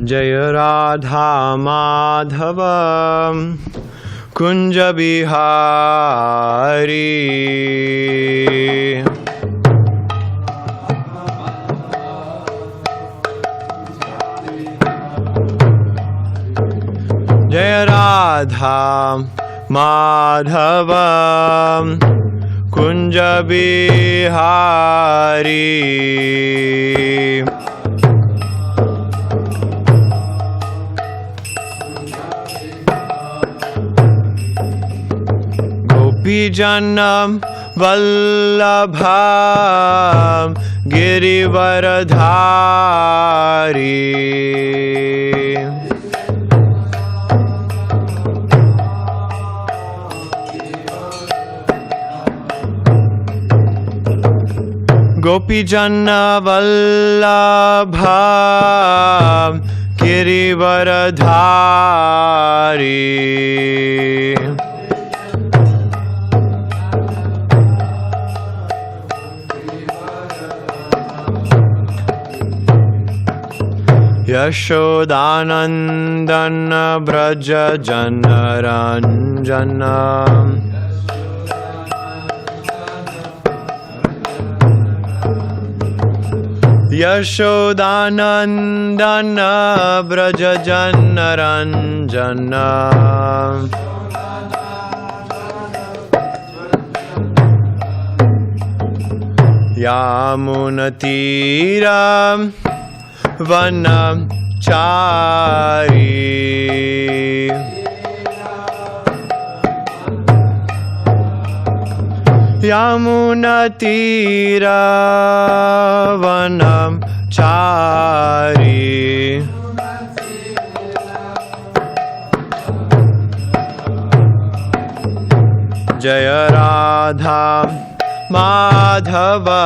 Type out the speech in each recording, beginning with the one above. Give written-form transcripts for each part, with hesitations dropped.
Jaya Radha Madhava Kunja Bihari. Jaya Radha Madhava Kunja Bihari. Gopijanam Vallabham Girivaradhari. Gopijana Vallabham Girivaradhari. Yashodanandana Braja Janaranjana. Yashodanandana Braja Janaranjana. Yamunatira Vanachari. Yamunatira Vanachari. Jaya Radha Madhava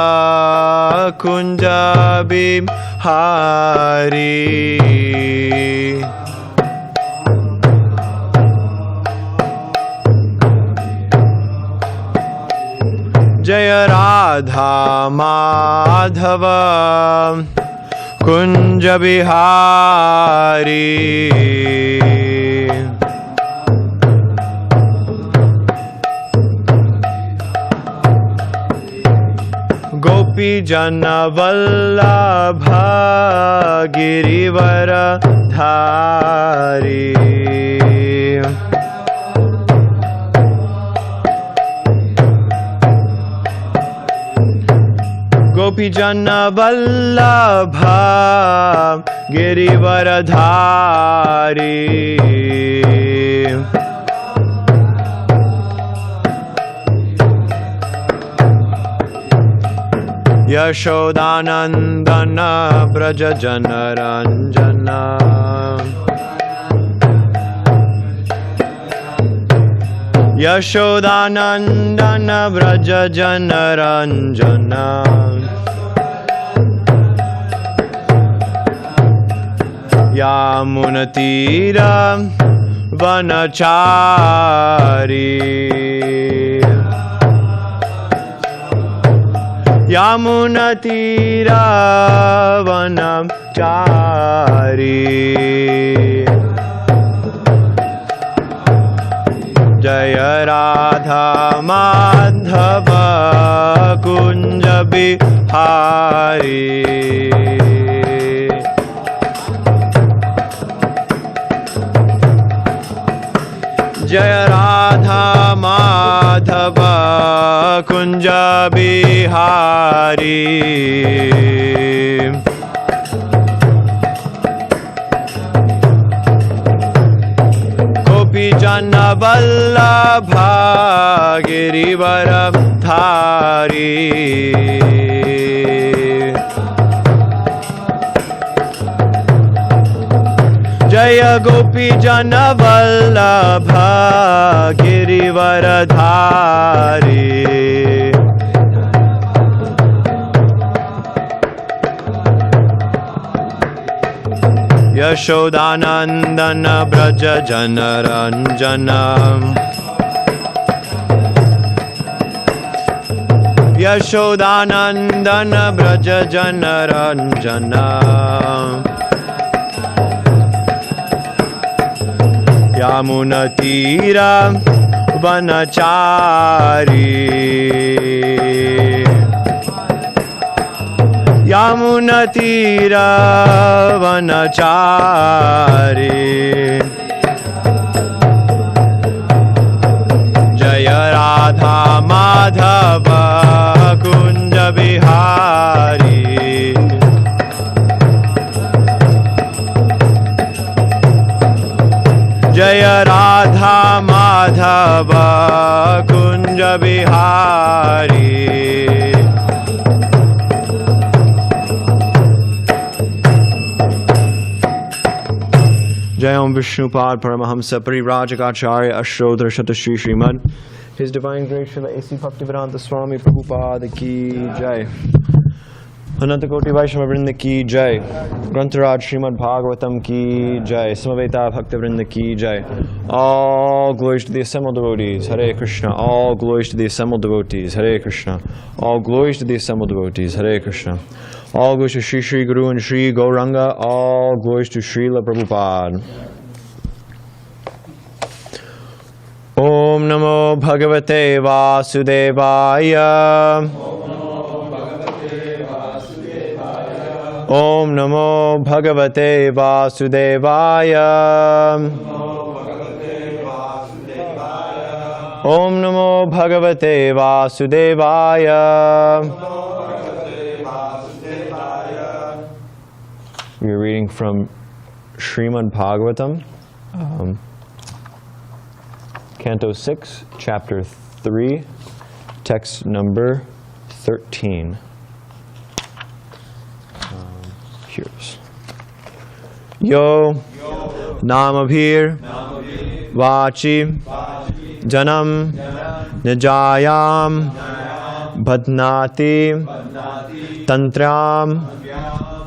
Kunja Bihari. Jaya Radha Madhava Kunja Bihari. Gopijana Vallabha Girivaradhari. Gopijana Vallabha Girivaradhari. Yashodanandana Braja Janaranjana. Yashodanandana Braja Janaranjana. Yamunatira Vanachari. Yamunatira Vanachari. Jaya Radha Madhava Kunja Bihari. Jaya Radha Madhava Kunja Bihari. Gopijana Vallabha Girivaradhari. Jaya Gopijana Vallabha Girivaradhari. Yashodanandana Braja Janaranjana. Yashodanandana Braja Janaranjana. Yamunatira vanachari Yamunatira vanachari Jaya Radha Madhava Kunja Bihari Jaya Radha Madhava Kunja Bihari Jayam Vishnupad Paramahamsa Parivrajagacharya Ashodhara Shatashri Srimad His Divine Grace Srila A.C. Bhaktivedanta Swami Prabhupada Ki Jai Anantakoti Vaishnava Vrinda Ki Jai Grantharaj Srimad Bhagavatam Ki Jai Samaveta Bhaktivinoda Ki Jai All glories to the assembled devotees Hare Krishna All glories to the assembled devotees Hare Krishna All glories to the assembled devotees Hare Krishna All glories to Shri Shri Guru and Shri Gauranga All glories to Srila Prabhupada Om Namo Bhagavate Vasudevaya Om Namo Bhagavate Vasudevaya Om Namo Bhagavate Vasudevaya We are reading from Srimad Bhagavatam, Canto 6, Chapter 3, text number 13. Here's Yo Namabhir Vachi Janam Nijayam Bhadnati Tantram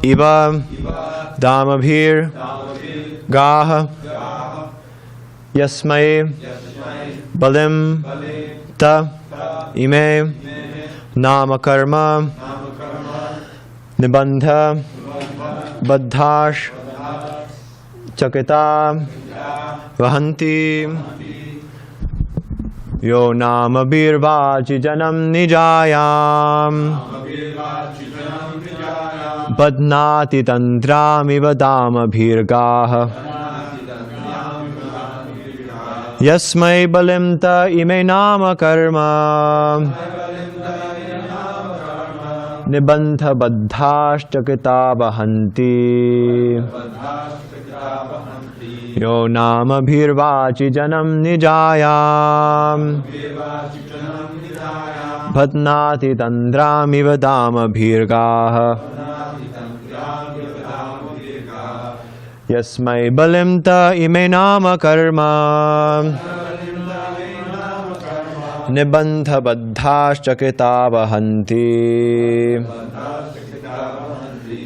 Iva Damabhir Gaha Yasmai Balim Ta Ime Namakarma Nibandha Badhash Chakita Vahanti Yo Namabhir Vachi Janam Nijayam Badnati Tantramiva Damabhirgaha Yasmai Balimta Ime Nama Karma Nibandha Badhash Chakita Vahanti Yo Namabhir Vachi Janam Nijayam Bhatnati Tandramiva Damabhirgaha Yasmai Balimta Ime Nama Karma Nibandha Badhash Chakita Vahanti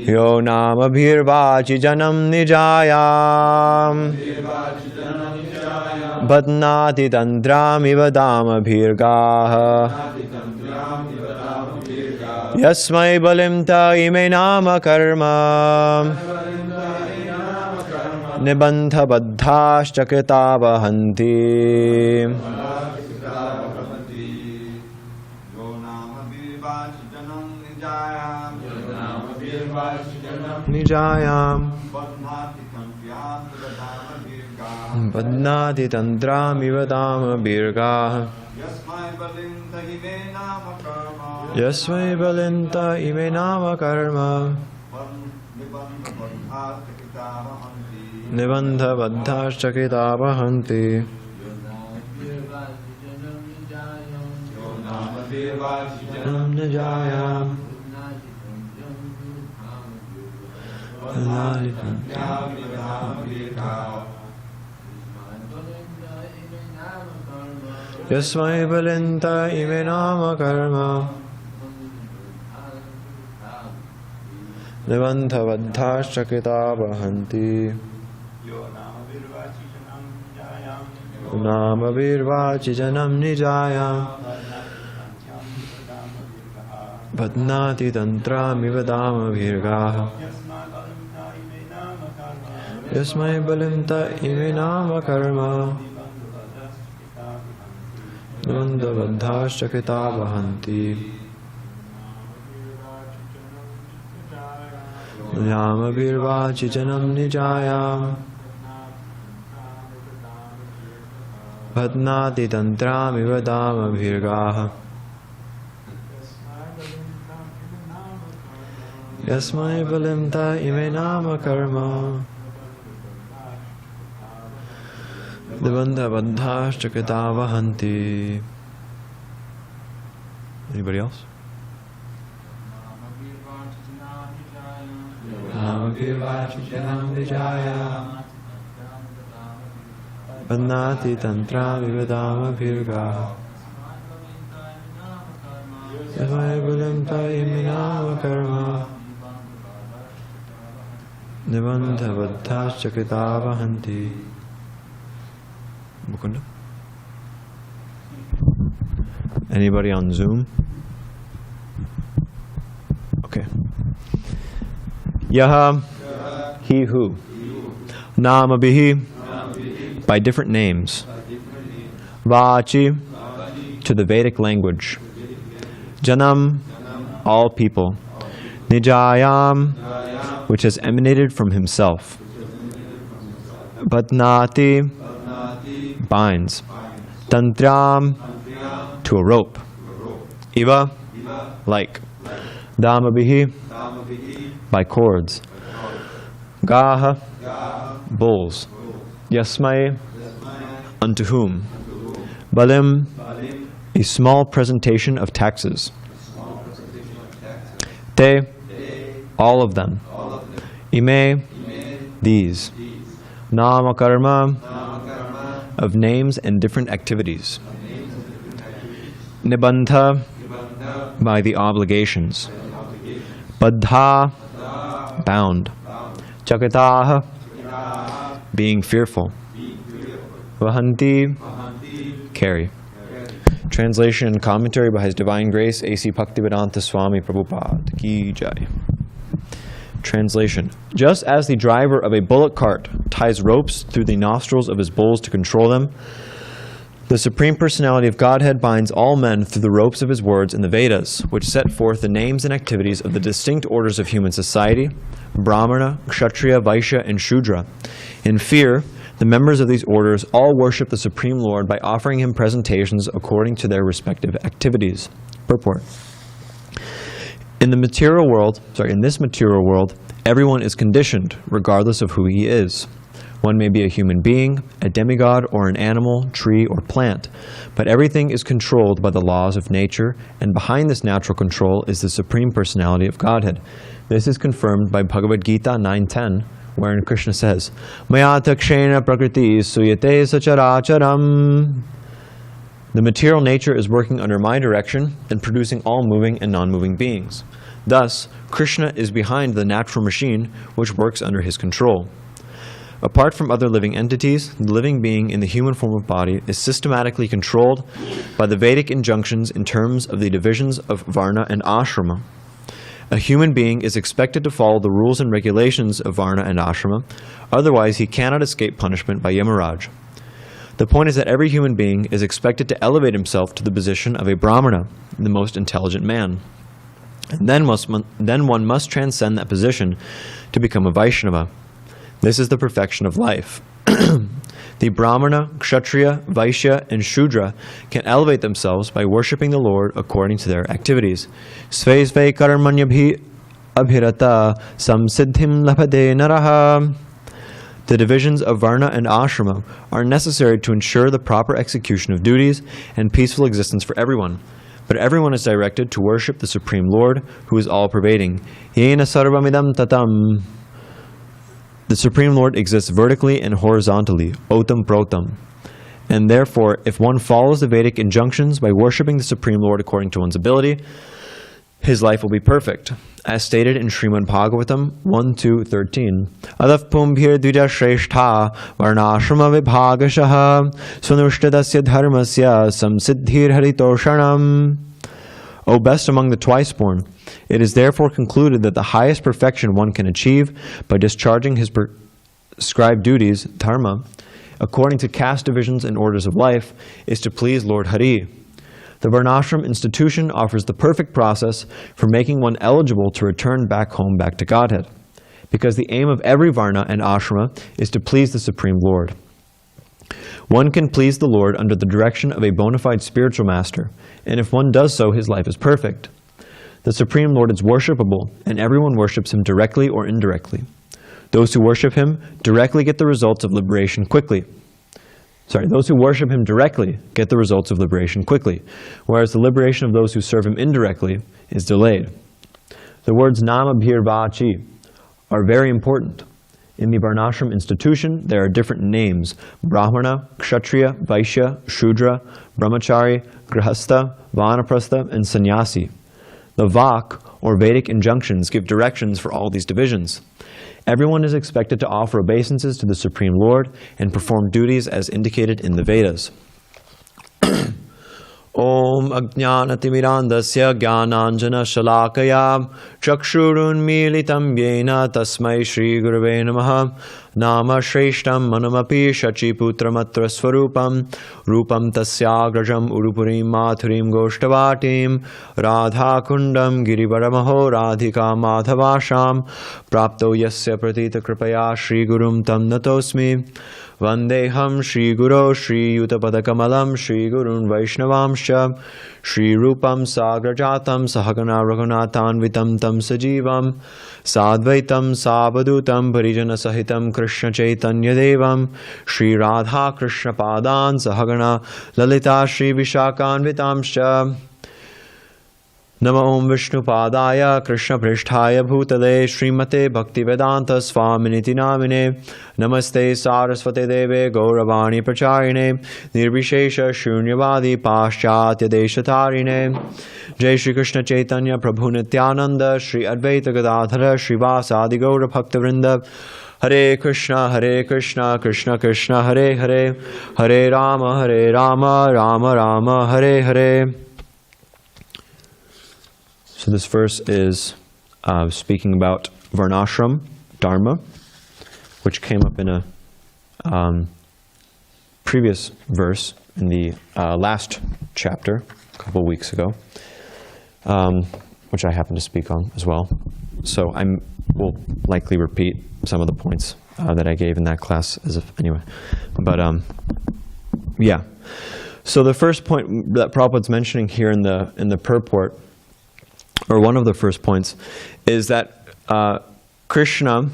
Yo Namabhir Vachi Janam Nijayam Bhatnati Tandramiva Damabhirgaha Yasmai Balimta Ime Nama Karma Nibandha Badhash Chakita Vahanti Nijayam Badnati Tantramiva Damabhirgaha Yasmai Balinta Ime Nama Karma Nibandha Badhash Chakita Vahanti Nijayam Yasmai Balinta Ime Nama Karma Nibandha Badhash Chakita Vahanti Namabhir Vachi Janam Nijayam Bhatnati Tantramiva Damabhirgaha Yasmai balimta imenama karma Nandavadhashchakita vahanti Yama virvachi janam nijayam Padnati tantrami vadama virgaha Yasmai balimta imenama karma Devandha bandhashchakita vahanti. Anybody else? Padnati tantra vivadama virga Yasmai balimta imenama karma Devandha bandhashchakita vahanti. Mukunda? Anybody on Zoom? Okay. Yaha, he who. Namabihi, by different names. Vachi, to the Vedic language. Janam, all people. Nijayam, which has emanated from himself. Badnati, binds. Tantram, to a rope. Iva, like. Damabihi, by cords. Gaha, bulls. Yasmai, unto whom. Balim, a small presentation of taxes. Te, all of them. Ime, these. Namakarma, of names and different activities. Nibandha, by the obligations. Badha, bound. Chakataha, being fearful. Vahanti, carry. Translation and commentary by His Divine Grace, A.C. Bhaktivedanta Swami Prabhupada Ki Jai. Translation. Just as the driver of a bullock cart ties ropes through the nostrils of his bulls to control them, the Supreme Personality of Godhead binds all men through the ropes of his words in the Vedas, which set forth the names and activities of the distinct orders of human society, Brahmana, Kshatriya, Vaishya, and Shudra. In fear, the members of these orders all worship the Supreme Lord by offering him presentations according to their respective activities. Purport. In this material world, everyone is conditioned regardless of who he is. One may be a human being, a demigod, or an animal, tree, or plant, but everything is controlled by the laws of nature, and behind this natural control is the Supreme Personality of Godhead. This is confirmed by Bhagavad Gita 9.10, wherein Krishna says, Maya takshena prakriti suyate sacharacharam. The material nature is working under my direction and producing all moving and non-moving beings. Thus, Krishna is behind the natural machine which works under his control. Apart from other living entities, the living being in the human form of body is systematically controlled by the Vedic injunctions in terms of the divisions of varna and āśrama. A human being is expected to follow the rules and regulations of varna and āśrama, otherwise he cannot escape punishment by Yamaraj. The point is that every human being is expected to elevate himself to the position of a Brahmana, the most intelligent man. And then one must transcend that position to become a Vaishnava. This is the perfection of life. The Brahmana, Kshatriya, Vaishya, and Shudra can elevate themselves by worshipping the Lord according to their activities. Sve sve karmanyabhi abhirata samsiddhim lapade naraha. The divisions of varna and āśrama are necessary to ensure the proper execution of duties and peaceful existence for everyone. But everyone is directed to worship the Supreme Lord, who is all-pervading. Yena sarvamidam tatam. The Supreme Lord exists vertically and horizontally, otam protam. And therefore, if one follows the Vedic injunctions by worshipping the Supreme Lord according to one's ability, his life will be perfect. As stated in Srimad Bhagavatam 1-2-13, Adaf pumbhir dvija shrestha varṇāśrama vibhāgashaha svanushtadasya dharmasya samsiddhir haritoshanam. O best among the twice-born, it is therefore concluded that the highest perfection one can achieve by discharging his prescribed duties, dharma, according to caste divisions and orders of life, is to please Lord Hari. The varṇāśrama institution offers the perfect process for making one eligible to return back home, back to Godhead, because the aim of every varna and āśrama is to please the Supreme Lord. One can please the Lord under the direction of a bona fide spiritual master, and if one does so, his life is perfect. The Supreme Lord is worshipable, and everyone worships Him directly or indirectly. Those who worship Him directly get the results of liberation quickly. Those who worship Him directly get the results of liberation quickly, whereas the liberation of those who serve Him indirectly is delayed. The words nama bhirvachi are very important. In the varṇāśrama institution, there are different names: Brahmana, Kshatriya, Vaishya, Shudra, Brahmachari, Grihastha, Vanaprastha, and Sannyasi. The Vak, or Vedic injunctions, give directions for all these divisions. Everyone is expected to offer obeisances to the Supreme Lord and perform duties as indicated in the Vedas. Om Ajnanatimidandasya Jnananjana Shalakaya Chakshurunmilitam Yena Tasmai Shri Gurave Namaha Nama Shreshtam Manamapi Shachiputramatra Swarupam Rupam Tasyagrajam Urupurim Mathurim Goshtavatim Radha Kundam Girivaramaho Radhika Madhavasham Prapto Yasya Pratita Kripaya Shri Gurum Tam Natosmi Vandeham Shri Guru Shri Yutapadakamalam Shri Gurun Vaishnavamsha Shri Rupam Sagrajatam Sahagana Raghunathan Vitam Tam Sajivam Sadvaitam Sabadutam Parijana Sahitam Krishna Chaitanya Devam Shri Radha Krishna Padan Sahagana Lalita Shri Vishakan Vitamsha Nama Om Vishnu Padaya Krishna Pristhaya Bhutale Srimate Bhakti Vedanta Swaminiti Namine Namaste Saraswate Deve Gauravani Pracharine Nirvishesha Shunyavadi Paschatya Deshatarine Jai Shri Krishna Chaitanya Prabhu Nityananda Shri Advaita Gadadhara Shri Vasadi Gaura Bhakta Vrinda Hare Krishna, Krishna Krishna, Hare Hare, Hare Rama, Rama Rama, Hare Hare. So this verse is speaking about varṇāśrama, dharma, which came up in a previous verse in the last chapter a couple of weeks ago, which I happen to speak on as well. So I will likely repeat some of the points that I gave in that class anyway. But yeah. So the first point that Prabhupada's mentioning here in the purport, or one of the first points, is that Krishna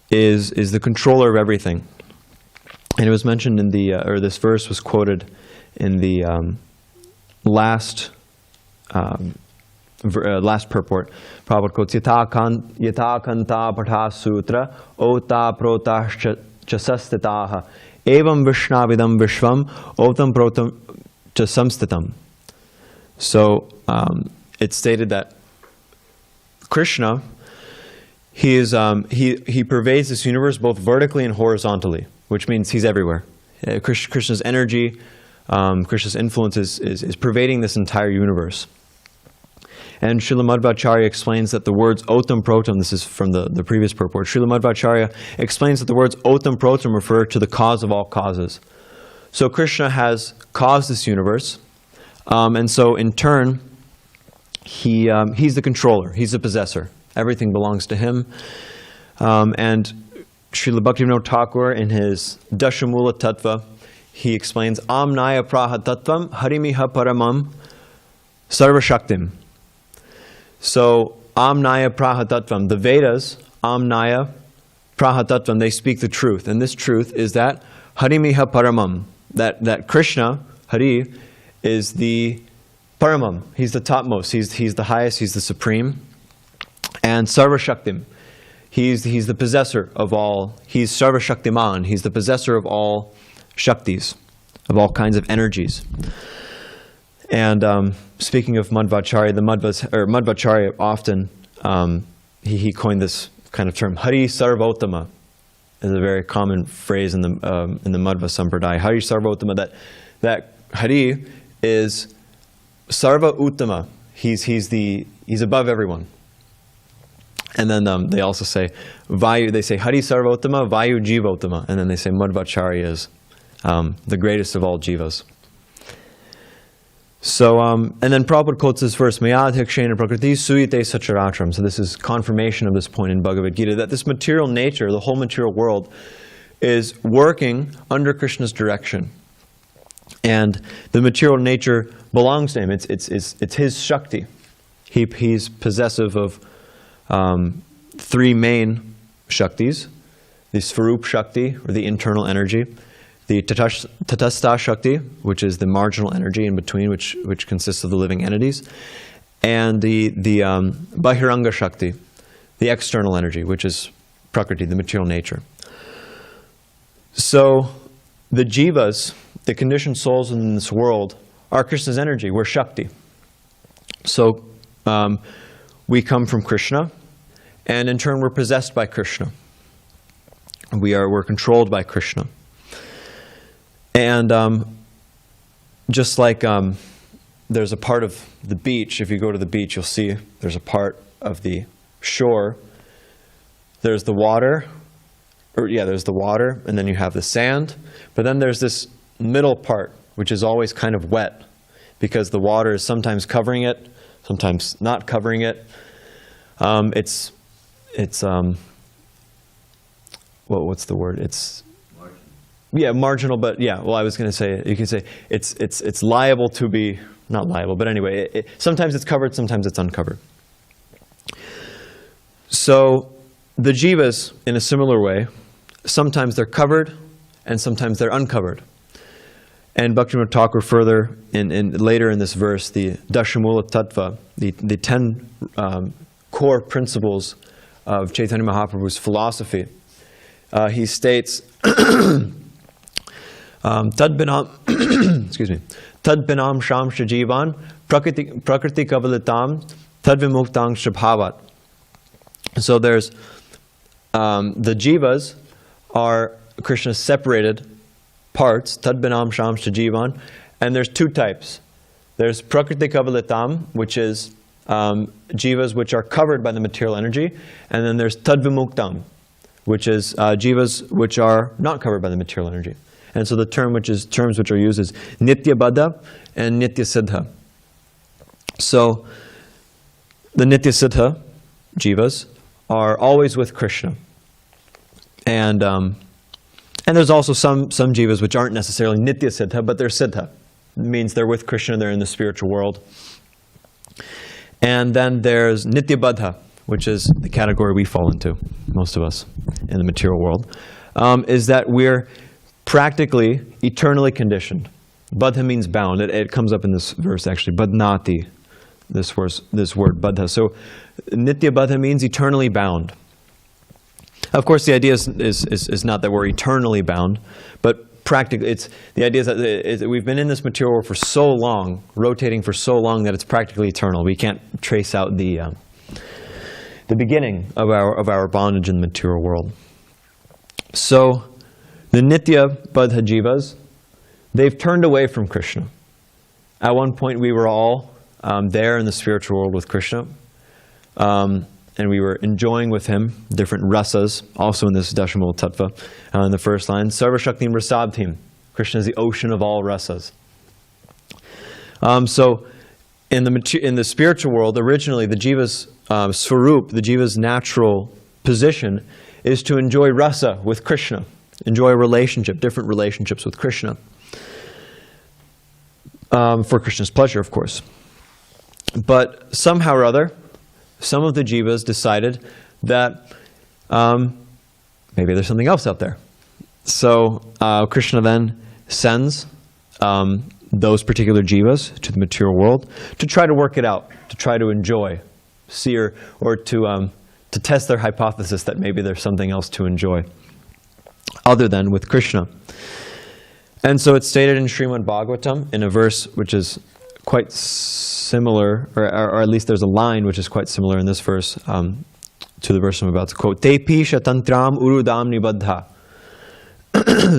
is the controller of everything. And it was mentioned in the, or this verse was quoted in the last purport. Prabhupada quotes, Yata kanta patha sutra ota protah chasastitaha evam vishnavidam vishvam otam protam chasamstitam. So it's stated that Krishna, he pervades this universe both vertically and horizontally, which means he's everywhere. Krishna's energy, Krishna's influence is pervading this entire universe. And Srila Madhvacharya explains that the words otam protam, this is from the previous purport, Srila Madhvacharya explains that the words otam protam refer to the cause of all causes. So Krishna has caused this universe, and so in turn, he's the controller, he's the possessor. Everything belongs to him. And Srila Bhaktivinoda Thakur, in his Dashamula Tattva, he explains, Amnaya praha tattvam harimiha paramam sarvashaktim. So, Amnaya praha tattvam, the Vedas, Amnaya praha tattvam, they speak the truth. And this truth is that harimiha paramam, that Krishna, Hari, is the paramam, he's the topmost, he's the highest, he's the supreme. And sarvashaktim, he's the possessor of all, he's sarvashaktiman, he's the possessor of all shaktis, of all kinds of energies. And speaking of Madhvacharya, Madhvacharya often, he coined this kind of term, Hari Sarvottama, is a very common phrase in the Madhva Sampradaya. Hari Sarvottama, that Hari is Sarva Uttama, he's above everyone. And then they also say, Vayu, they say Hari Sarvotama, Vayu Jivotama. And then they say Madhvacharya is the greatest of all jivas. So, and then Prabhupada quotes this verse, Mayadhikshena Prakriti Suyate Sacharatram. So this is confirmation of this point in Bhagavad Gita, that this material nature, the whole material world, is working under Krishna's direction. And the material nature belongs to him. It's his Shakti. He's possessive of three main Shaktis. The Svarup Shakti, or the internal energy. The Tatastha Shakti, which is the marginal energy in between, which consists of the living entities. And the Bahiranga Shakti, the external energy, which is Prakriti, the material nature. So the jivas, the conditioned souls in this world, are Krishna's energy. We're Shakti. So we come from Krishna, and in turn we're possessed by Krishna. We're controlled by Krishna. And just like there's a part of the beach, if you go to the beach, you'll see there's a part of the shore. There's the water, there's the water, and then you have the sand. But then there's this middle part, which is always kind of wet, because the water is sometimes covering it, sometimes not covering it. What's the word? It's marginal, but I was going to say, you can say it's liable to be, not liable, but anyway, sometimes it's covered, sometimes it's uncovered. So the jivas, in a similar way, sometimes they're covered and sometimes they're uncovered. And Bhaktivinoda Thakur further, later in this verse, the Dashamula Tattva, the 10 core principles of Chaitanya Mahaprabhu's philosophy, he states, excuse me, Tad binam shamsha jivan prakriti kavalitam tad vimuktang shabhavat. So there's the jivas are Krishna's separated parts, tad binam shamsha jivan, and there's two types. There's prakriti kavalitam, which is jivas which are covered by the material energy, and then there's tad vimuktam, which is jivas which are not covered by the material energy. And so the terms which are used is nitya baddha and nitya siddha. So the nitya siddha jivas are always with Krishna. And there's also some jivas which aren't necessarily nitya siddha, but they're siddha. It means they're with Krishna, they're in the spiritual world. And then there's nitya baddha, which is the category we fall into, most of us, in the material world, is that we're practically eternally conditioned. Baddha means bound. It comes up in this verse actually, badnati, this word baddha. So nitya baddha means eternally bound. Of course, the idea is not that we're eternally bound, but practically, the idea is that we've been in this material world for so long, rotating for so long, that it's practically eternal. We can't trace out the beginning of our bondage in the material world. So the nitya baddha jivas, they've turned away from Krishna. At one point we were all there in the spiritual world with Krishna, and we were enjoying with him different rasas, also in this Dashamula Tattva, in the first line, Sarva Shaktim Rasabdhim. Krishna is the ocean of all rasas. So in the spiritual world, originally the jiva's swarup, the jiva's natural position, is to enjoy rasa with Krishna, enjoy a relationship, different relationships with Krishna, for Krishna's pleasure, of course. But somehow or other, some of the jivas decided that maybe there's something else out there. So Krishna then sends those particular jivas to the material world to try to work it out, to try to enjoy, see, or to test their hypothesis that maybe there's something else to enjoy other than with Krishna. And so it's stated in Srimad Bhagavatam in a verse which is quite similar, or at least there's a line which is quite similar in this verse to the verse I'm about to quote. Te pisha tantram urudam nibaddha.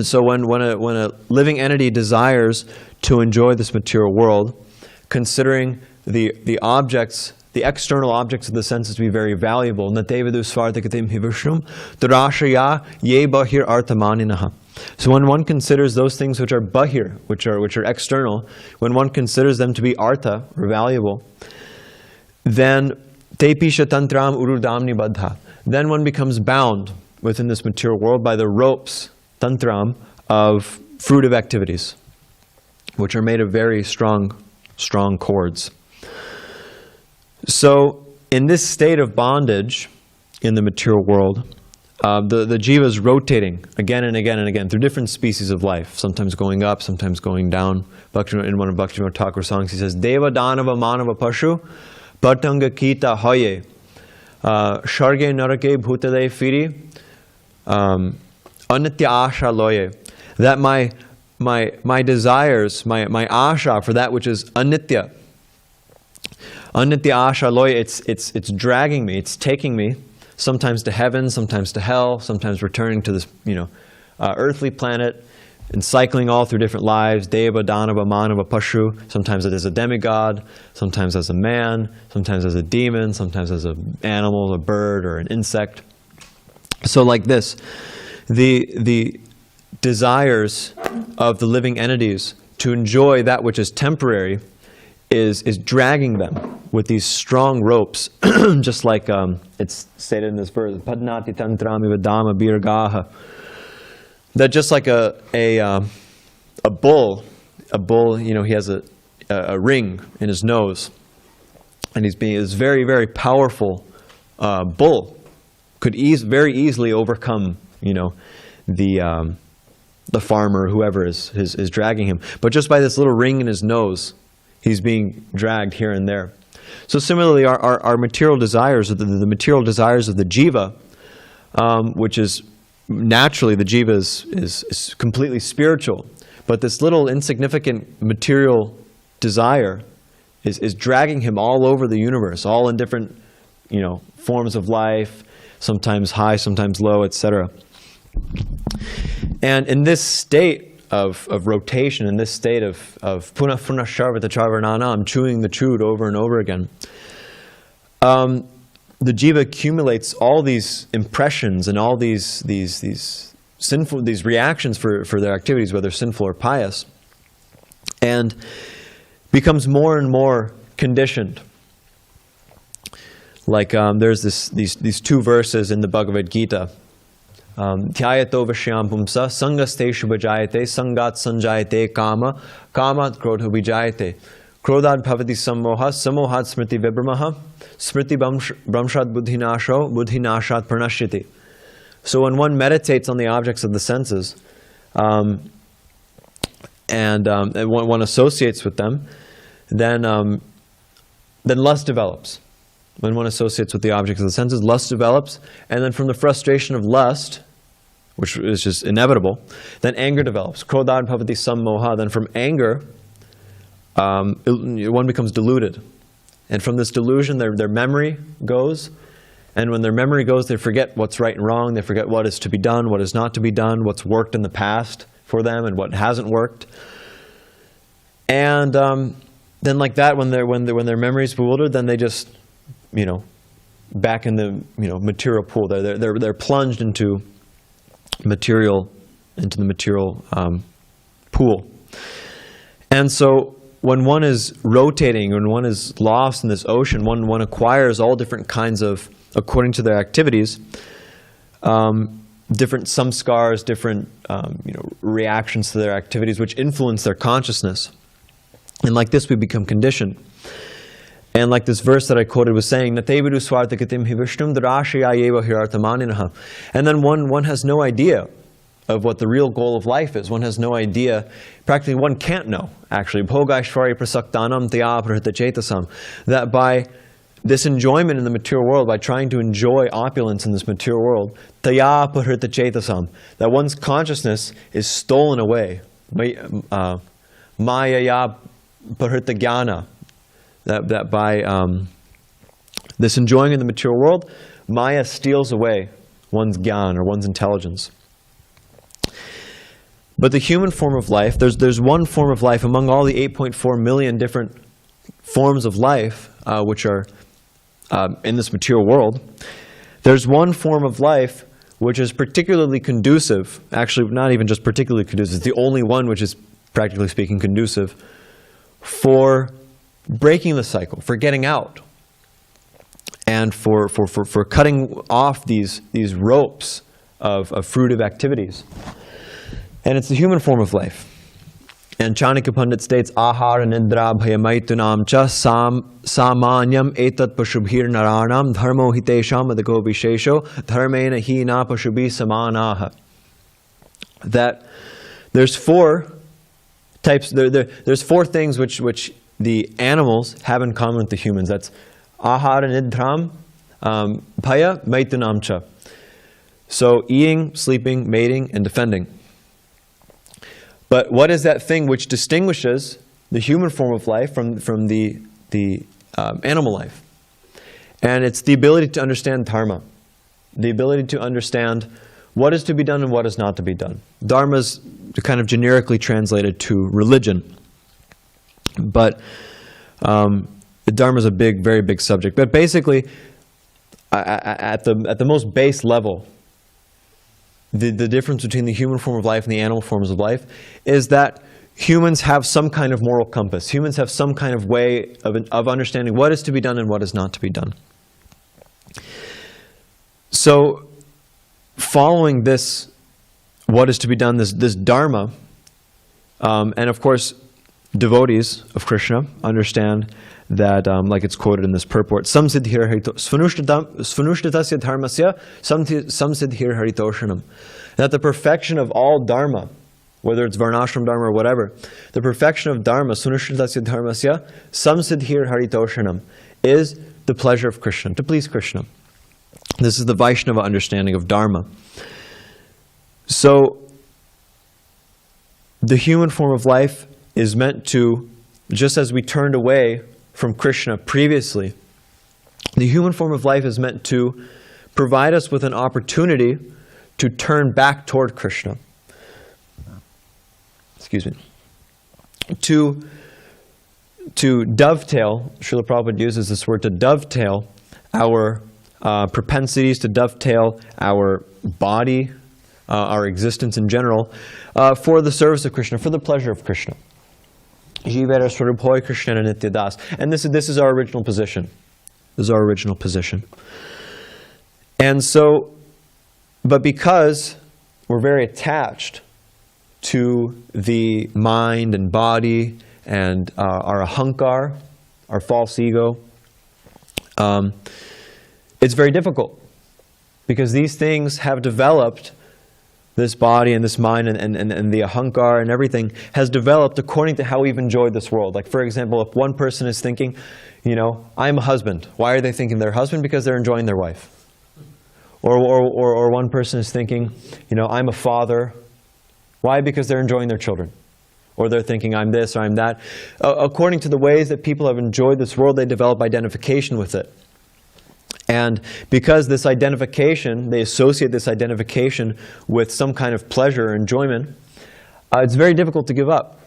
So when a living entity desires to enjoy this material world, considering the objects the external objects of the senses to be very valuable. So when one considers those things which are bahir, which are external, when one considers them to be artha, or valuable, then tepisha tantram urudamni baddha. Then one becomes bound within this material world by the ropes, tantram, of fruitive activities, which are made of very strong cords. So in this state of bondage in the material world, the jiva is rotating again and again and again through different species of life, sometimes going up, sometimes going down. In one of Bhaktivinoda Thakur's songs, he says, Deva Danava Manava Pashu Patanga Kita Hoye Sharge Narake Bhutale Firi Anitya Asha Loye. That my desires, my asha for that which is anitya asha loy, it's dragging me, it's taking me sometimes to heaven, sometimes to hell, sometimes returning to this earthly planet and cycling all through different lives, deva, danava, manava, pashu, sometimes it is a demigod, sometimes as a man, sometimes as a demon, sometimes as an animal, a bird, or an insect. So like this, the desires of the living entities to enjoy that which is temporary is dragging them with these strong ropes, just like it's stated in this verse, Padnati tantrami vadama birgaha. That just like a bull, he has a ring in his nose, and he's being this very, very powerful bull, could very easily overcome, the farmer, whoever is dragging him. But just by this little ring in his nose, he's being dragged here and there. So similarly, our material desires, the material desires of the jiva, which is naturally the jiva is completely spiritual, but this little insignificant material desire is dragging him all over the universe, all in different forms of life, sometimes high, sometimes low, etc. And in this state of rotation, in this state of punah punah sharvata charvananam, chewing the chewed over and over again, the jiva accumulates all these impressions and all these reactions for their activities, whether sinful or pious, and becomes more and more conditioned. Like there's these two verses in the Bhagavad Gita. Dhyayato vashyam pumsa sangasteshu vajayate sangat sanjayate kama kamat krodha vijayate krodad bhavati sammoha sammohat smriti vibhramaha smriti bramshat buddhinashat pranashyati. So when one meditates on the objects of the senses and one associates with them, then lust develops. When one associates with the objects of the senses, lust develops, and then from the frustration of lust, which is just inevitable, then anger develops. Krodad bhavati sammoha. Then from anger, one becomes deluded. And from this delusion, their memory goes. And when their memory goes, they forget what's right and wrong. They forget what is to be done, what is not to be done, what's worked in the past for them, and what hasn't worked. And then like that, when their memory is bewildered, then they just back in the material pool. They're plunged into the material pool. And so when one is rotating, when one is lost in this ocean, one acquires all different kinds of, according to their activities, different samskars, different reactions to their activities, which influence their consciousness. And like this, we become conditioned. And like this verse that I quoted was saying, and then one has no idea of what the real goal of life is. One has no idea, practically one can't know, actually. That by this enjoyment in the material world, by trying to enjoy opulence in this material world, that one's consciousness is stolen away. Maya parhita jnana. That by this enjoying in the material world, Maya steals away one's jnana, or one's intelligence. But the human form of life, there's one form of life among all the 8.4 million different forms of life, which are in this material world, there's one form of life which is particularly conducive, actually not even just particularly conducive, it's the only one which is, practically speaking, conducive for breaking the cycle, for getting out, and for cutting off these ropes of fruitive activities. And it's the human form of life. And Chanakya Pandit states, Ahara nidra bhayamaitunam cha samanyam etat pashubhir naranam dharmo hitesham adako vishesho dharmena hina pashubhi samanaha. That there's four types, there's four things which the animals have in common with the humans. That's Ahara nidram bhaya maitunam cha. So eating, sleeping, mating, and defending. But what is that thing which distinguishes the human form of life from the animal life? And it's the ability to understand dharma, the ability to understand what is to be done and what is not to be done. Dharma is kind of generically translated to religion, but dharma is a very big subject. But basically, at the most base level, the difference between the human form of life and the animal forms of life is that humans have some kind of moral compass. Humans have some kind of way of understanding what is to be done and what is not to be done. So, following this, what is to be done, this dharma, and of course, devotees of Krishna understand that, like it's quoted in this purport, samsiddhir svanushthatasya dharmasya samsiddhir haritoshanam. That the perfection of all dharma, whether it's varṇāśrama dharma or whatever, the perfection of dharma, svanushthatasya dharmasya samsiddhir haritoshanam, is the pleasure of Krishna, to please Krishna. This is the Vaishnava understanding of dharma. So, the human form of life is meant to, just as we turned away from Krishna previously, the human form of life is meant to provide us with an opportunity to turn back toward Krishna. Excuse me. To dovetail, Srila Prabhupada uses this word, to dovetail our propensities, to dovetail our body, our existence in general, for the service of Krishna, for the pleasure of Krishna. Jivera Swaruphoy Krishna Nitya Das. And this is our original position. This is our original position. And so, but because we're very attached to the mind and body and our ahankar, our false ego, it's very difficult because these things have developed. This body and this mind and the ahankar and everything has developed according to how we've enjoyed this world. Like, for example, if one person is thinking, I'm a husband. Why are they thinking they're a husband? Because they're enjoying their wife. Or one person is thinking, I'm a father. Why? Because they're enjoying their children. Or they're thinking, I'm this or I'm that. According to the ways that people have enjoyed this world, they develop identification with it. And because this identification, they associate this identification with some kind of pleasure or enjoyment, it's very difficult to give up.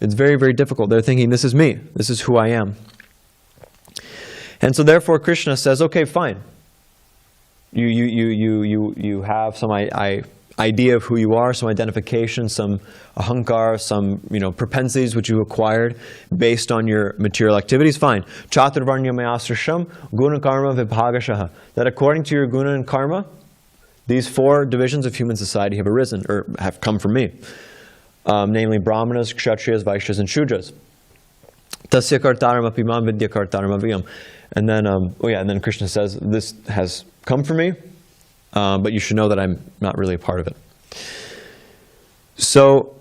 It's very difficult. They're thinking, this is me. This is who I am. And so therefore Krishna says, okay, fine. You have some idea of who you are, some identification, some ahankar, some propensities which you acquired based on your material activities, fine. Chaturvarṇyam guna karma vibhagashaha. That according to your guna and karma, these four divisions of human society have arisen, or have come from me. Namely Brahmanas, Kshatriyas, Vaishyas, and Shudras. Tasya kartaram api mam vidya kartaram aviyam. And then, and then Krishna says, this has come from me, but you should know that I'm not really a part of it. So,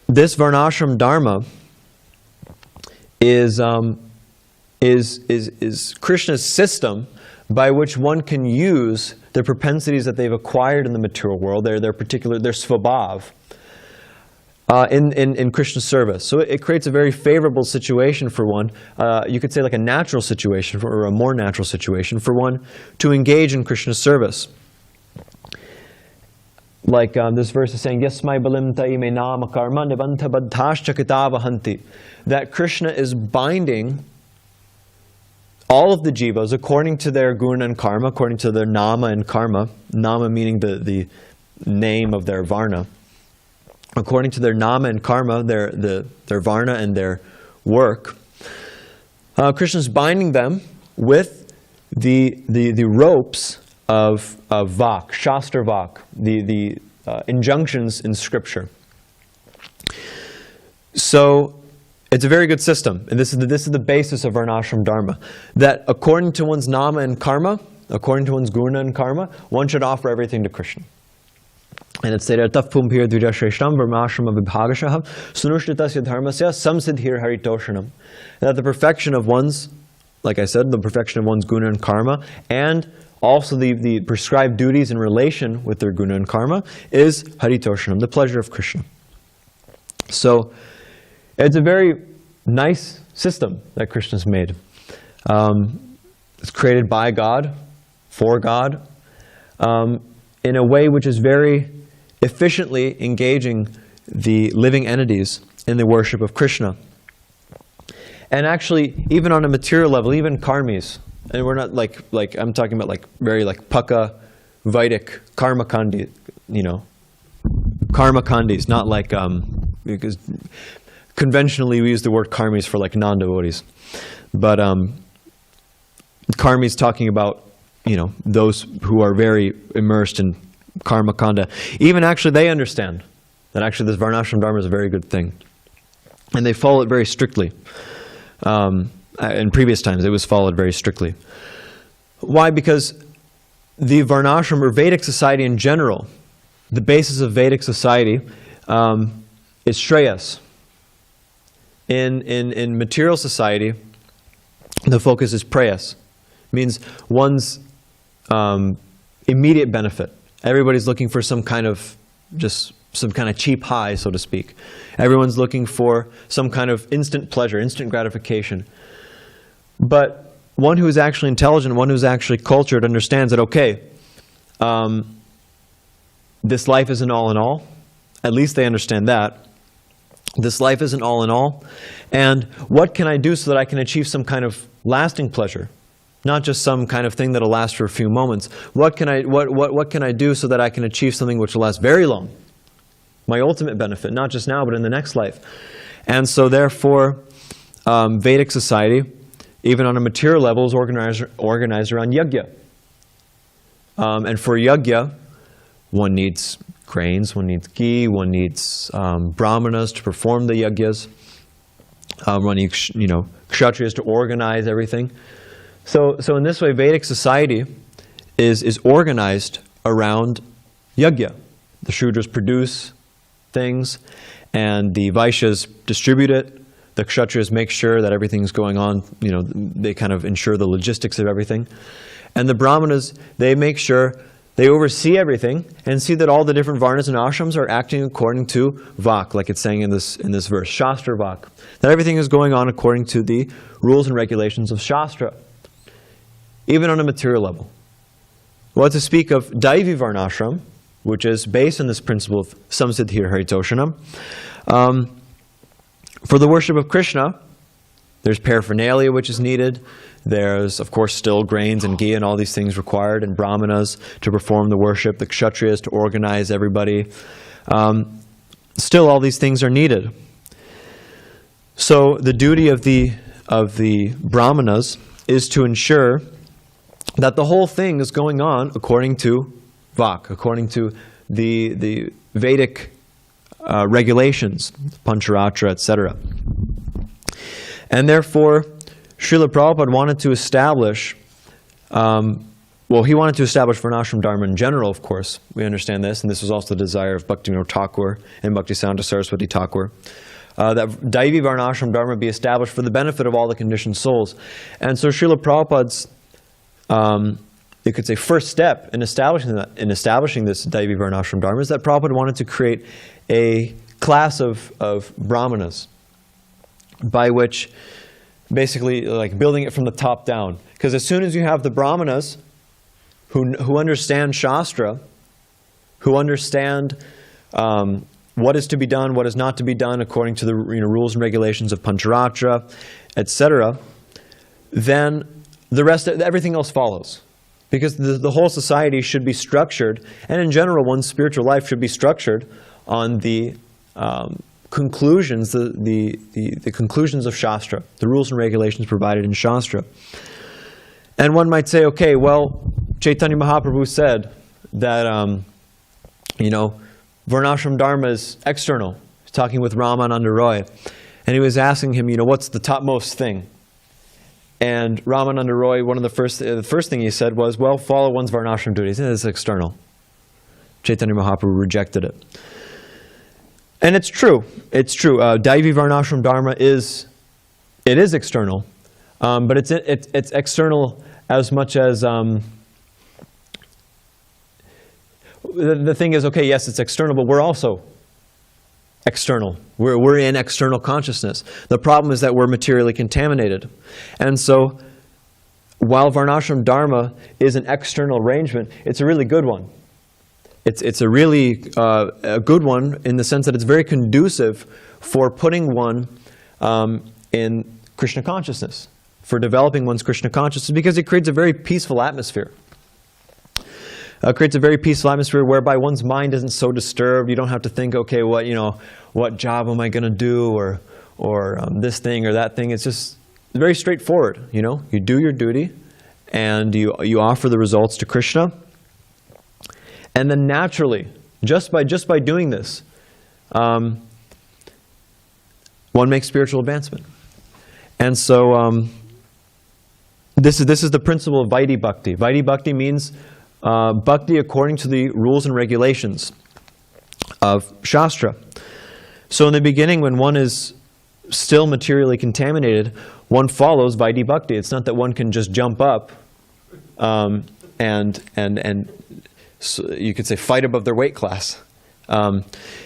this varṇāśrama dharma is Krishna's system by which one can use the propensities that they've acquired in the material world, their svabhav, in Krishna's service. So it creates a very favorable situation for one, you could say like a natural situation, or a more natural situation for one to engage in Krishna's service. Like this verse is saying, Yasmai balimta ime nama karma nibantha baddhashcha kitavahanti. That Krishna is binding all of the jivas, according to their guna and karma, according to their nama and karma, nama meaning the name of their varna, according to their nama and karma, their varna and their work, Krishna's binding them with the ropes of vak, shastra vak, the injunctions in scripture. So it's a very good system, and this is the basis of varṇāśrama dharma. That according to one's nama and karma, according to one's guna and karma, one should offer everything to Krishna. And it's said, "Taf pumpir dvijashreshtam varṇāśrama vibhāgashah sunushritasya dharmasya samsiddhir haritoshanam." That the perfection of one's, like I said, the perfection of one's guna and karma, and also the prescribed duties in relation with their guna and karma, is haritoshanam, the pleasure of Krishna. So it's a very nice system that Krishna's made. It's created by God, for God, in a way which is very efficiently engaging the living entities in the worship of Krishna. And actually, even on a material level, even karmis, and we're not like I'm talking about like very like Paka, Vedic, karma kandi, karma kandis, not like because conventionally we use the word karmis for like non-devotees, but karmis talking about those who are very immersed in karma kanda. Even actually they understand that actually this varṇāśrama dharma is a very good thing, and they follow it very strictly. In previous times it was followed very strictly. Why? Because the varṇāśrama, or Vedic society in general, the basis of Vedic society is shreyas. In material society, the focus is prayas. Means one's immediate benefit. Everybody's looking for some kind of cheap high, so to speak. Everyone's looking for some kind of instant pleasure, instant gratification. But one who is actually intelligent, one who's actually cultured, understands that, okay, this life isn't all in all. At least they understand that. This life isn't all in all. And what can I do so that I can achieve some kind of lasting pleasure? Not just some kind of thing that'll last for a few moments. What can I do so that I can achieve something which will last very long? My ultimate benefit, not just now, but in the next life. And so therefore, Vedic society, even on a material level, is organized around yajna. And for yajna, one needs grains, one needs ghee, one needs brahmanas to perform the yajnas. One needs, kshatriyas to organize everything. So in this way, Vedic society is organized around yajna. The Shudras produce things, and the Vaishyas distribute it. The Kshatriyas make sure that everything's going on. They kind of ensure the logistics of everything. And the Brahmanas, they make sure, they oversee everything and see that all the different varnas and ashrams are acting according to vak, like it's saying in this verse, shastra vak. That everything is going on according to the rules and regulations of shastra, even on a material level. Well, to speak of daivi varnashram, which is based on this principle of samsiddhir haritoshanam, for the worship of Krishna, there's paraphernalia which is needed. There's, of course, still grains and ghee and all these things required, and brahmanas to perform the worship, the kshatriyas to organize everybody. Still, all these things are needed. So the duty of the brahmanas is to ensure that the whole thing is going on according to vak, according to the Vedic regulations, pancharatra, etc. And therefore, Srila Prabhupada wanted to establish, he wanted to establish varṇāśrama dharma in general, of course. We understand this, and this was also the desire of Bhaktivinoda Thakur and Bhaktisiddhanta Saraswati Thakur, that daivi varṇāśrama dharma be established for the benefit of all the conditioned souls. And so Srila Prabhupada's, you could say, first step in establishing this daivi varṇāśrama dharma is that Prabhupada wanted to create a class of brahmanas, by which basically like building it from the top down. Because as soon as you have the brahmanas who understand shastra, who understand what is to be done, what is not to be done according to the rules and regulations of pancharatra, etc., then the rest, everything else follows. Because the whole society should be structured, and in general, one's spiritual life should be structured on the conclusions, the conclusions of Shastra, the rules and regulations provided in Shastra. And one might say, okay, well, Chaitanya Mahaprabhu said that, varṇāśrama dharma is external. He's talking with Ramananda Roy, and he was asking him, what's the topmost thing? And Ramananda Roy, the first thing he said was, well, follow one's varṇāśrama duties. It's external. Chaitanya Mahaprabhu rejected it. And it's true. It's true. Daivi varṇāśrama dharma is external, but it's external as much as the thing is, okay, yes, it's external, but we're also external. We're in external consciousness. The problem is that we're materially contaminated. And so, while varṇāśrama dharma is an external arrangement, it's a really good one. It's a really a good one in the sense that it's very conducive for putting one in Krishna consciousness, for developing one's Krishna consciousness, because it creates a very peaceful atmosphere. Creates a very peaceful atmosphere whereby one's mind isn't so disturbed. You don't have to think, okay, what job am I going to do, or this thing or that thing. It's just very straightforward. You do your duty, and you offer the results to Krishna, and then naturally, just by doing this, one makes spiritual advancement. And so this is the principle of Vaidhi Bhakti. Vaidhi Bhakti means bhakti according to the rules and regulations of Shastra. So in the beginning, when one is still materially contaminated, one follows Vaidhi Bhakti. It's not that one can just jump up and so you could say fight above their weight class.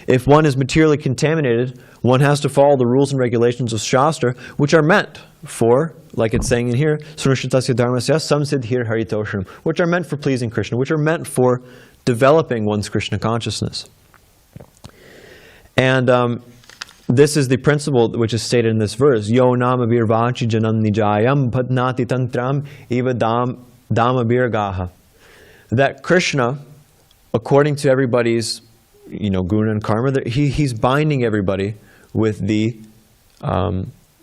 If one is materially contaminated, one has to follow the rules and regulations of Shastra, which are meant for, like it's saying in here, Sunushitasya dharmasya samsiddhir haritoshanam, which are meant for pleasing Krishna, which are meant for developing one's Krishna consciousness. And this is the principle which is stated in this verse. Yo nama virvachi janam nijayam padnati tantram eva dama virgaha. That Krishna, according to everybody's guna and karma, he's binding everybody with the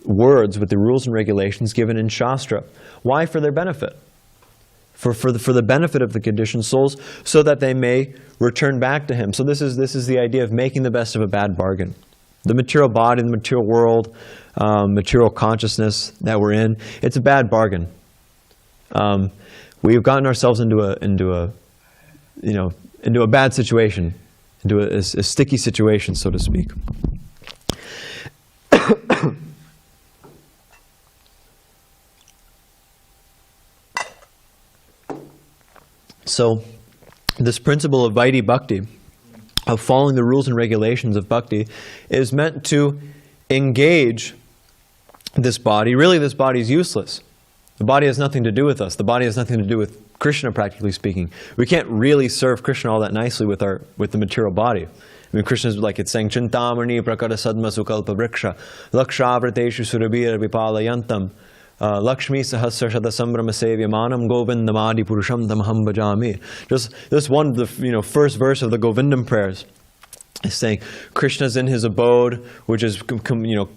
words, with the rules and regulations given in Shastra. Why? For their benefit. For the benefit of the conditioned souls, so that they may return back to Him. So this is the idea of making the best of a bad bargain. The material body, the material world, material consciousness that we're in, it's a bad bargain. We've gotten ourselves into a bad situation, into a sticky situation, so to speak. So, this principle of Vaidhi Bhakti, of following the rules and regulations of Bhakti, is meant to engage this body. Really, this body is useless. The body has nothing to do with us. The body has nothing to do with Krishna, practically speaking. We can't really serve Krishna all that nicely with the material body. I mean, Krishna is like it's saying, Chintamani prakara sadma sukalpa vriksha lakshavrateshu surabhira vipalayantam lakshmi sahasra shata sambrama sevyamanam govindamadi purusham tamaham bhajami. Just this one, the first verse of the Govindam prayers is saying Krishna's in his abode, which is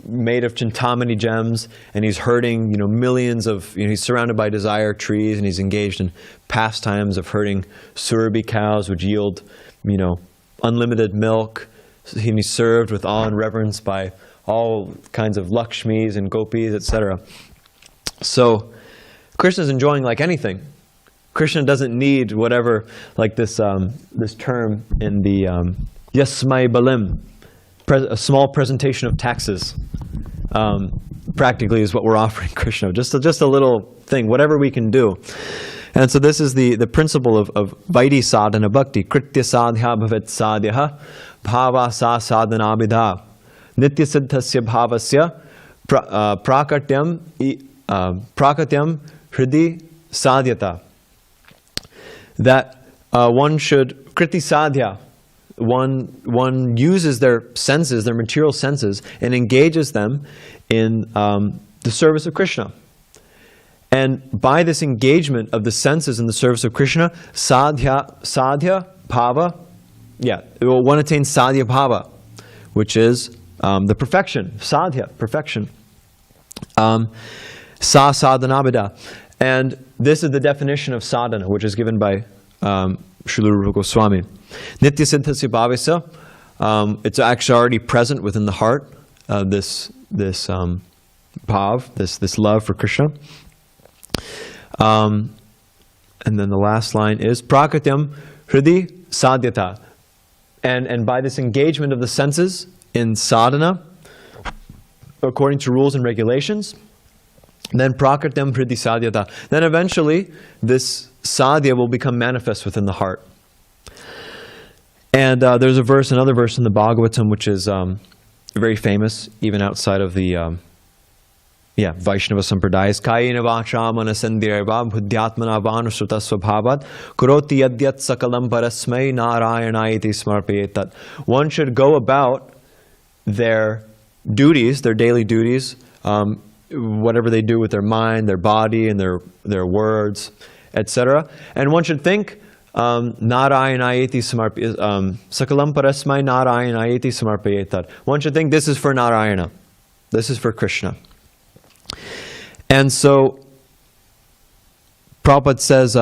made of Chintamani gems, and he's herding millions of he's surrounded by desire trees, and he's engaged in pastimes of herding surabhi cows, which yield unlimited milk. And he's served with awe and reverence by all kinds of Lakshmis and Gopis, etc. So Krishna's enjoying like anything. Krishna doesn't need whatever, like this term in the Yasmai Balim, a small presentation of taxes, practically is what we're offering Krishna. Just a little thing, whatever we can do. And so this is the principle of Vaidhi sadhana bhakti. Kritya sadhya bhavet sadhyaha bhava sa sadhana abhidha nitya siddhasya bhavasya prakatyam hridi sadhyata. That one should kriti sadhya. One uses their senses, their material senses, and engages them in the service of Krishna. And by this engagement of the senses in the service of Krishna, sadhya bhava, one attains sadhya bhava, which is the perfection, sadhya, perfection. Sa sadhanabhida. And this is the definition of sadhana, which is given by Srila Rupa Goswami. Nitya siddhasya bhavisa, it's actually already present within the heart, this bhav, this love for Krishna. And then the last line is prakatyam hridi sadhyata. And by this engagement of the senses in sadhana, according to rules and regulations, then prakatyam hridi sadhyata. Then eventually this sadhya will become manifest within the heart. And there's another verse in the Bhagavatam, which is very famous, even outside of the Vaishnava Sampradayas. Kayena vācā manasendhirva buddhyatmana vānusuta svabhavat kuroti yadyat sakalam parasmai narayanayati smarpayetat. One should go about their duties, their daily duties, whatever they do with their mind, their body, and their words, etc. And one should think Narayanayati sakalam parasmai Narayanayati samarpayetat. One should think this is for Narayana, this is for Krishna. And so Prabhupada says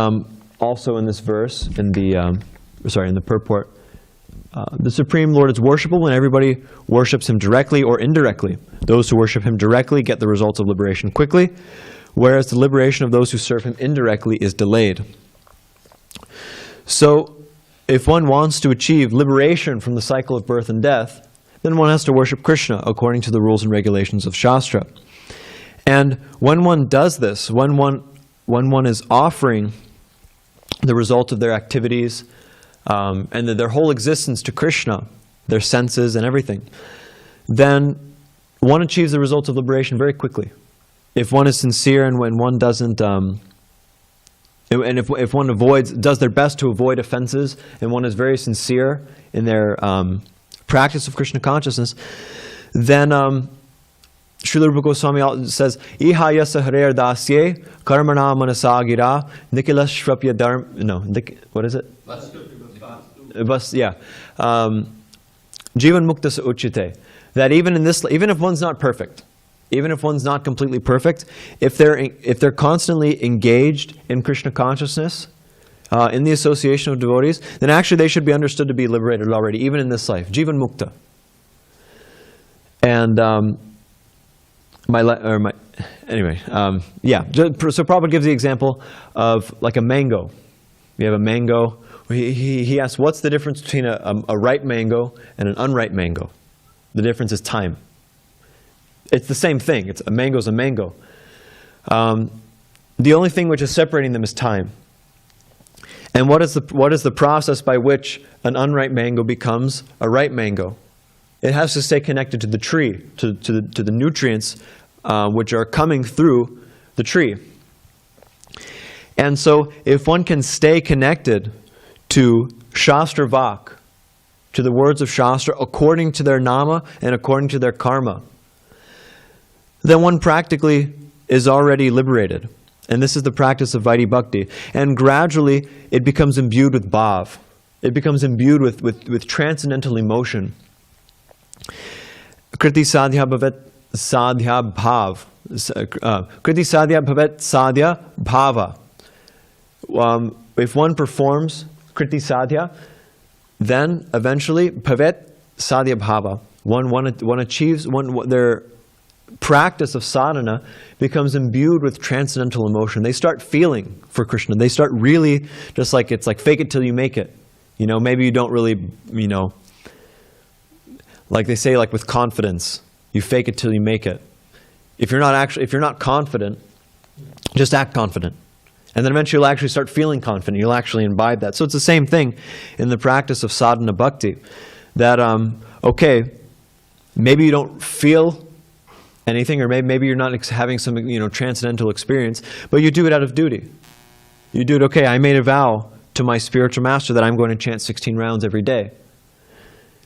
also in this verse, in the purport, the Supreme Lord is worshipable when everybody worships Him directly or indirectly. Those who worship Him directly get the results of liberation quickly, whereas the liberation of those who serve Him indirectly is delayed. So, if one wants to achieve liberation from the cycle of birth and death, then one has to worship Krishna according to the rules and regulations of Shastra. And when one does this, when one is offering the result of their activities and their whole existence to Krishna, their senses and everything, then one achieves the results of liberation very quickly. If one is sincere and when one doesn't, and if one does their best to avoid offenses, and one is very sincere in their practice of Krishna consciousness, then Srila Rupa Goswami says, Iha yasa harer dasye karmana manasagira nikila shrapya dharma, what is it? Jivan mukta sa uchite. That even if one's not perfect, even if one's not completely perfect, if they're constantly engaged in Krishna consciousness, in the association of devotees, then actually they should be understood to be liberated already, even in this life. Jivan mukta. And so Prabhupada gives the example of like a mango. You have a mango. He asks, what's the difference between a ripe mango and an unripe mango? The difference is time. It's the same thing. A mango's a mango. The only thing which is separating them is time. And what is the process by which an unripe mango becomes a ripe mango? It has to stay connected to the tree, to the nutrients which are coming through the tree. And so if one can stay connected to Shastra Vak, to the words of Shastra, according to their nama and according to their karma, then one practically is already liberated. And this is the practice of Vaidhi Bhakti. And gradually it becomes imbued with bhav. It becomes imbued with transcendental emotion. Kriti sadhya bhavet sadhya bhav. Kriti sadhya bhavet sadhya bhava. If one performs kriti sadhya, then eventually bhavet sadhya bhava. One achieves their practice of sadhana becomes imbued with transcendental emotion. They start feeling for Krishna. They start really just like, it's like fake it till you make it. Maybe you don't really, like they say, like with confidence, you fake it till you make it. If you're not confident, just act confident. And then eventually you'll actually start feeling confident. You'll actually imbibe that. So it's the same thing in the practice of sadhana bhakti. That, maybe you don't feel anything, or maybe you're not having some transcendental experience, but you do it out of duty. You do it, I made a vow to my spiritual master that I'm going to chant 16 rounds every day.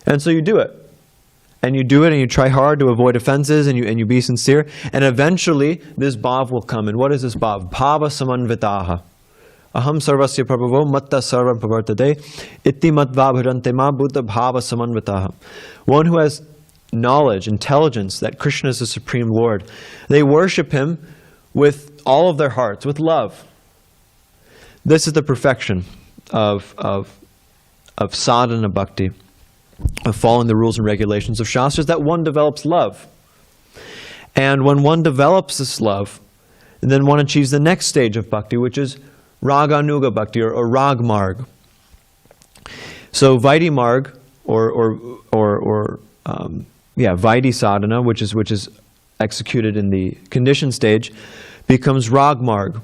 And so you do it. and you do it and you try hard to avoid offenses and you be sincere, and eventually this bhav will come. And what is this bhav? Bhava samanvitaha. Aham sarvasya prabhavo matta sarvam pavartate iti matva bhajante ma buddha bhava samanvitaha. One who has knowledge, intelligence that Krishna is the Supreme Lord. They worship Him with all of their hearts, with love. This is the perfection of sadhana bhakti, of following the rules and regulations of Shastras, that one develops love. And when one develops this love, then one achieves the next stage of bhakti, which is raganuga bhakti, or rag marg. So Vaidhi marg, Vaidhi sadhana, which is executed in the conditioned stage, becomes rag marg,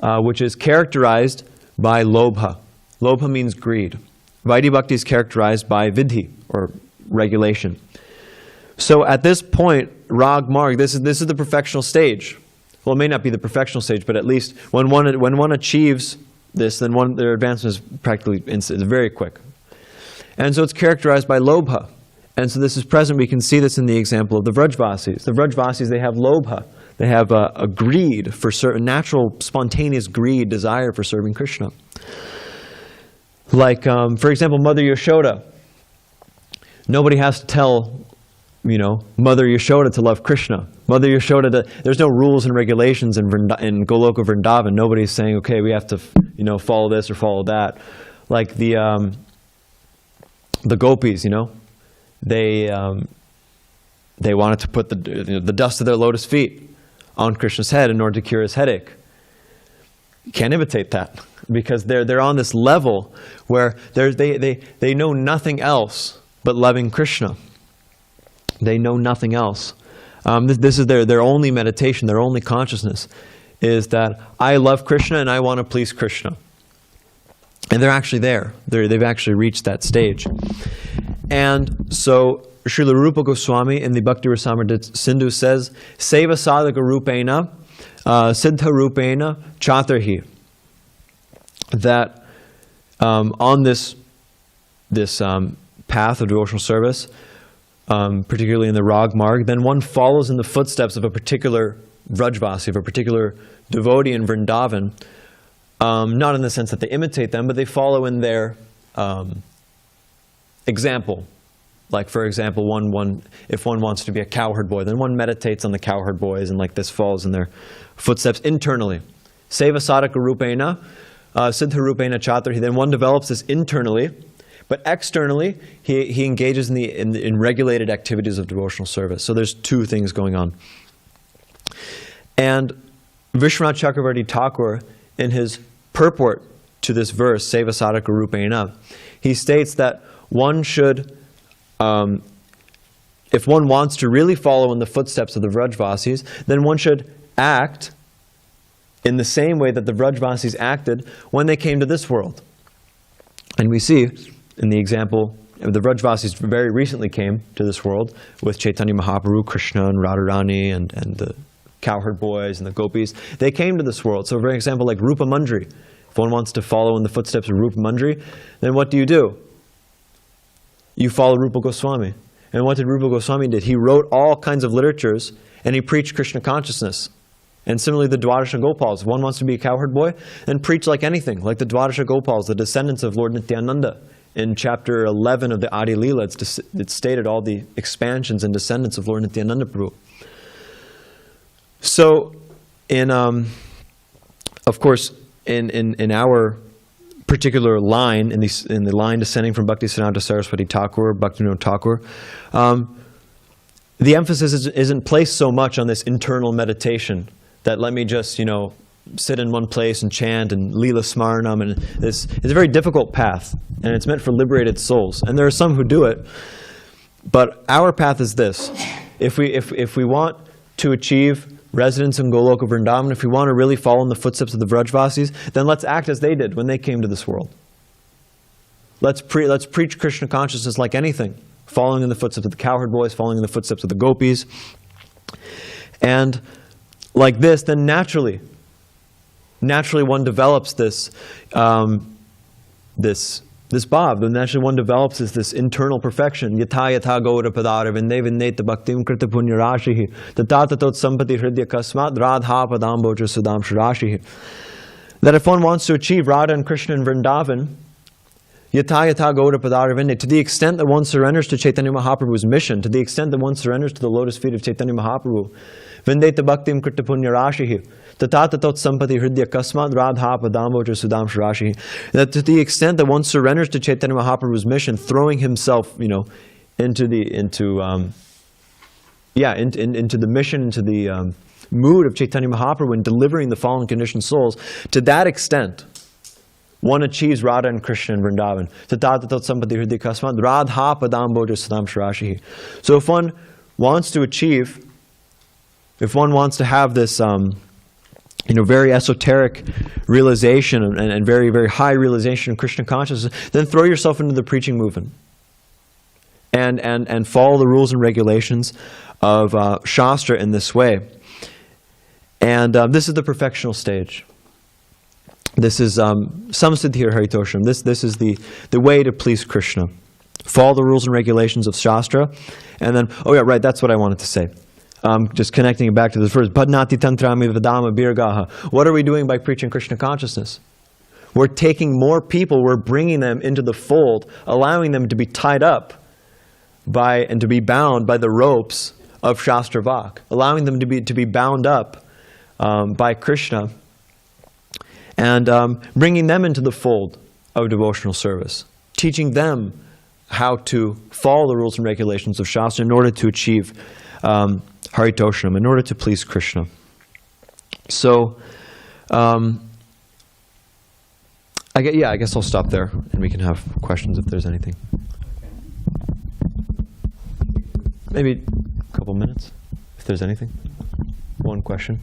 which is characterized by lobha. Lobha means greed. Vaidhi bhakti is characterized by vidhi, or regulation. So at this point, rag marg, this is the perfectional stage. Well, it may not be the perfectional stage, but at least when one achieves this, then their advancement is practically instant, it's very quick. And so it's characterized by lobha. And so this is present. We can see this in the example of the Vrajvasis. The Vrajvasis, they have lobha. They have a greed for certain, natural, spontaneous greed, desire for serving Krishna. Like, for example, Mother Yashoda. Nobody has to tell, Mother Yashoda to love Krishna. Mother Yashoda, there's no rules and regulations in Goloka Vrindavan. Nobody's saying, okay, we have to, follow this or follow that. Like the gopis, they wanted to put the dust of their lotus feet on Krishna's head in order to cure his headache. You can't imitate that, because they're on this level where they know nothing else but loving Krishna. They know nothing else. This is their only meditation, their only consciousness, is that I love Krishna and I want to please Krishna. And they're actually there. They've actually reached that stage. And so Srila Rupa Goswami in the Bhakti Rasamrita Sindhu says, Seva sadhaka rupena, siddha rupena, chatarhi. That on this path of devotional service, particularly in the Rag Marg, then one follows in the footsteps of a particular Vrajvasi, of a particular devotee in Vrindavan, not in the sense that they imitate them, but they follow in their example. Like, for example, if one wants to be a cowherd boy, then one meditates on the cowherd boys and like this follows in their footsteps internally. Seva sadhaka rupena, siddha rupena chatarhi. Then one develops this internally, but externally he engages in regulated activities of devotional service. So there's two things going on. And Vishwanath Chakravarti Thakur, in his purport to this verse, Seva sadhaka rupena, he states that one should, if one wants to really follow in the footsteps of the Vrajvasis, then one should act in the same way that the Vrajvasis acted when they came to this world. And we see in the example, the Vrajvasis very recently came to this world with Chaitanya Mahaprabhu, Krishna and Radharani and the cowherd boys and the gopis. They came to this world. So for example, like Rupa Mandri, if one wants to follow in the footsteps of Rupa Mandri, then what do? You follow Rupa Goswami. And what did Rupa Goswami do? He wrote all kinds of literatures and he preached Krishna consciousness. And similarly, the Dwadasha Gopals. If one wants to be a cowherd boy, then preach like anything, like the Dwadasha Gopals, the descendants of Lord Nityananda. In chapter 11 of the Adi Lila, it's stated all the expansions and descendants of Lord Nityananda Prabhu. So, of course, in our particular line, in the line descending from Bhaktisiddhanta Saraswati Thakur, Bhaktivinoda Thakur, the emphasis isn't placed so much on this internal meditation that let me just, sit in one place and chant and Lila Smaranam, and it's a very difficult path, and it's meant for liberated souls. And there are some who do it, but our path is this. If we want to achieve residence in Goloka Vrindavan, if we want to really follow in the footsteps of the Vrajvasis, then let's act as they did when they came to this world. Let's preach Krishna consciousness like anything, following in the footsteps of the cowherd boys, following in the footsteps of the gopis. And like this, then naturally one develops this this bhav, then actually one develops this internal perfection. Yatha yatha gaura padara vinde vindeta bhaktim krita punya rashihi tatata tot sampati hridya kasmat radha padamboja sudam shirashihi. That if one wants to achieve Radha and Krishna in Vrindavan, yatha yatha gaura padara vinde, to the extent that one surrenders to Chaitanya Mahaprabhu's mission, to the extent that one surrenders to the lotus feet of Chaitanya Mahaprabhu, vindeta bhaktim krita punya rashihi tatata tot sampati hridya kasmat radha padamboja sudam shirashihi. That to the extent that one surrenders to Chaitanya Mahaprabhu's mission, throwing himself, into the mission, into the mood of Chaitanya Mahaprabhu and delivering the fallen conditioned souls, to that extent, one achieves Radha and Krishna in Vrindavan. Tatata tot sampati hridya kasmat radha padamboja sudam shirashihi. So if one wants to achieve, if one wants to have this very esoteric realization and very, very high realization of Krishna consciousness, then throw yourself into the preaching movement and follow the rules and regulations of Shastra in this way. And this is the perfectional stage. This is samsiddhir haritoshanam. This is the way to please Krishna. Follow the rules and regulations of Shastra, and then, that's what I wanted to say. Just connecting it back to this verse, Padnati tantrami vidama birgaha. What are we doing by preaching Krishna consciousness? We're taking more people, we're bringing them into the fold, allowing them to be tied up and to be bound by the ropes of Shastra Vak, allowing them to be bound up by Krishna, and bringing them into the fold of devotional service, teaching them how to follow the rules and regulations of Shastra in order to achieve Haritoshanam, in order to please Krishna. So, I guess I'll stop there and we can have questions if there's anything. Maybe a couple minutes, if there's anything. One question.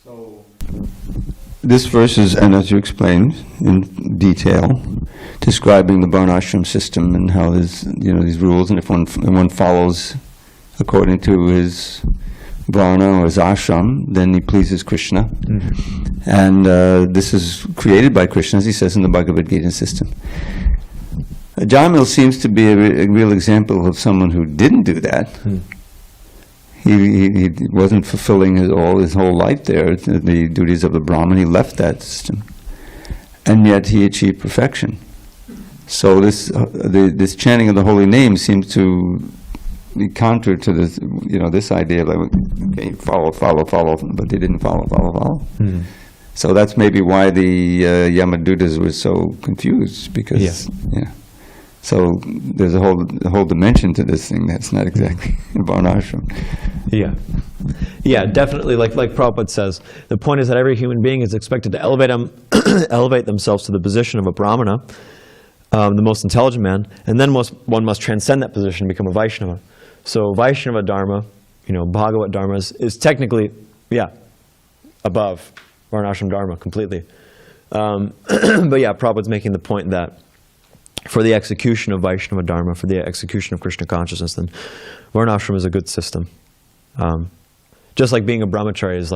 So, this verse is, and as you explained in detail, describing the varṇāśrama system and how there's these rules, and if one follows according to his varna or his ashram, then he pleases Krishna. Mm-hmm. And this is created by Krishna, as he says in the Bhagavad Gita system. Jamil seems to be a real example of someone who didn't do that. Mm. He wasn't fulfilling his whole life there, the duties of the Brahman. He left that system, and yet he achieved perfection. So this chanting of the holy name seems to be counter to this, this idea of follow, but they didn't follow. Mm-hmm. So that's maybe why the Yamadutas were so confused, because So there's a whole dimension to this thing that's not exactly varṇāśrama. Yeah, definitely. Like Prabhupada says, the point is that every human being is expected to elevate themselves to the position of a Brahmana, the most intelligent man, and then one must transcend that position and become a Vaishnava. So Vaishnava Dharma, Bhagavat Dharma is technically, above varṇāśrama Dharma completely. But Prabhupada's making the point that for the execution of Vaishnava Dharma, for the execution of Krishna consciousness, then varṇāśrama is a good system. Just like being a brahmachari is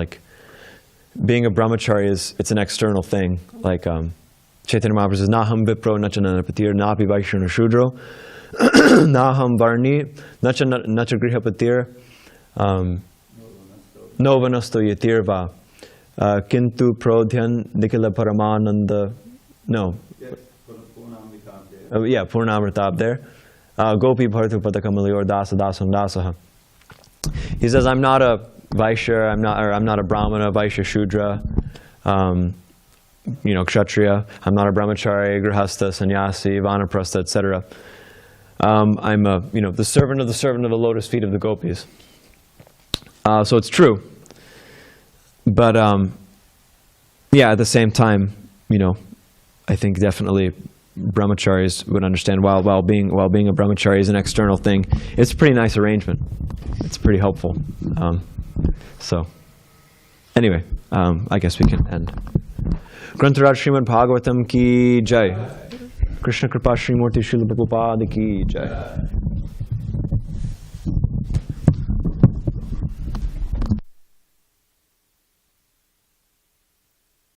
it's an external thing. Like Chaitanya Mahaprabhu says, Naham vipro nacha nanapatir napi vaishrana shudro Naham varni nacha grihapatir novanasto yatirva kintu prodhyan nikila paramananda. No. Purnamritab there. Gopi bhartu patakamali or Dasa dasam dasaha. He says, I'm not a Vaishya, I'm not a Brahmana, Vaishya Shudra, Kshatriya. I'm not a Brahmachari, Grihastha, Sannyasi, Vanaprastha, etc. I'm the servant of the lotus feet of the gopis. So it's true. But at the same time, I think definitely brahmacharis would understand while being a brahmachari is an external thing, it's a pretty nice arrangement. It's pretty helpful. So anyway, I guess we can end. Grantharaj Srimad Bhagavatam ki jai. Krishna Kripa Srimurti Srila Prabhupada ki jai.